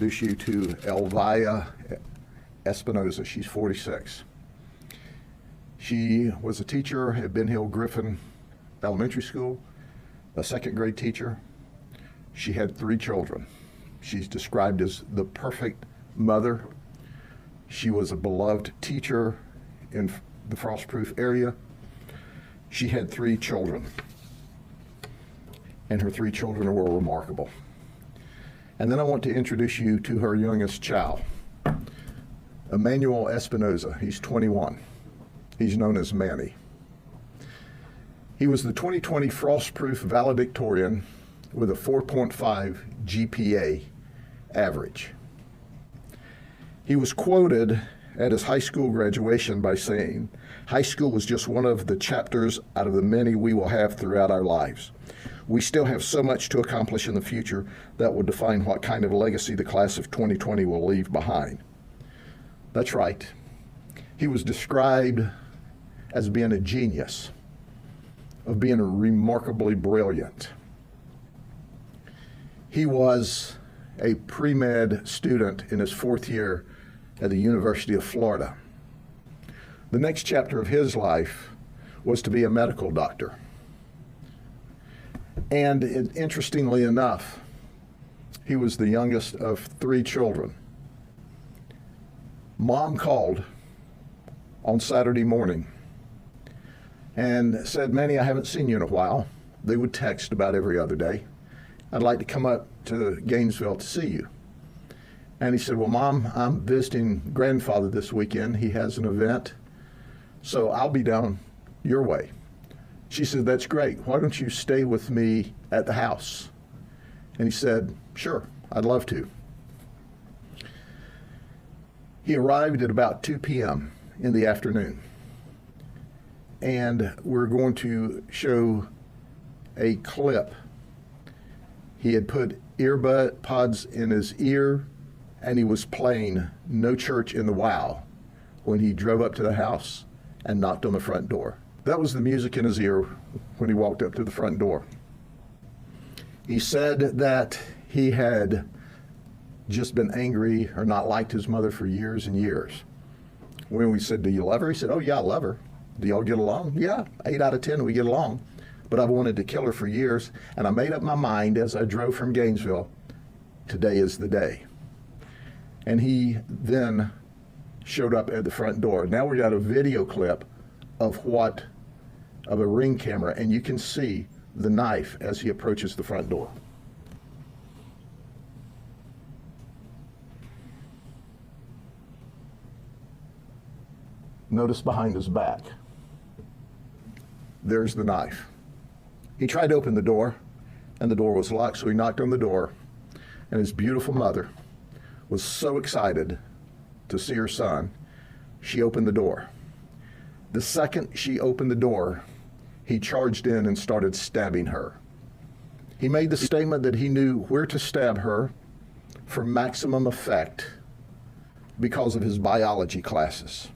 Introduce you to Elvia Espinoza. She's 46. She was a teacher at Ben Hill Griffin Elementary School, a second grade teacher. She had 3 children. She's described as the perfect mother. She was a beloved teacher in the Frostproof area. She had 3 children, and her 3 children were remarkable. And then I want to introduce you to her youngest child, Emmanuel Espinoza. He's 21. He's known as Manny. He was the 2020 Frostproof valedictorian with a 4.5 GPA average. He was quoted at his high school graduation by saying, "High school was just one of the chapters out of the many we will have throughout our lives. We still have so much to accomplish in the future that will define what kind of legacy the class of 2020 will leave behind." That's right. He was described as being a genius, of being remarkably brilliant. He was a pre-med student in his 4th year at the University of Florida. The next chapter of his life was to be a medical doctor. And interestingly enough, he was the youngest of 3 children. Mom called on Saturday morning and said, "Manny, I haven't seen you in a while." They would text about every other day. "I'd like to come up to Gainesville to see you." And he said, "Well, Mom, I'm visiting grandfather this weekend. He has an event, so I'll be down your way." She said, "That's great. Why don't you stay with me at the house?" And he said, "Sure, I'd love to." He arrived at about 2 p.m. in the afternoon. And we're going to show a clip. He had put earbud pods in his ear, and he was playing No Church in the Wow when he drove up to the house and knocked on the front door. That was the music in his ear when he walked up to the front door. He said that he had just been angry or not liked his mother for years and years. When we said, "Do you love her?" He said, "Oh yeah, I love her." "Do y'all get along?" "Yeah, 8 out of 10 we get along. But I've wanted to kill her for years, and I made up my mind as I drove from Gainesville, today is the day." And he then showed up at the front door. Now we got a video clip of a Ring camera, and you can see the knife as he approaches the front door. Notice behind his back. There's the knife. He tried to open the door, and the door was locked, so he knocked on the door, and his beautiful mother was so excited to see her son, she opened the door. The second she opened the door, he charged in and started stabbing her. He made the statement that he knew where to stab her for maximum effect because of his biology classes.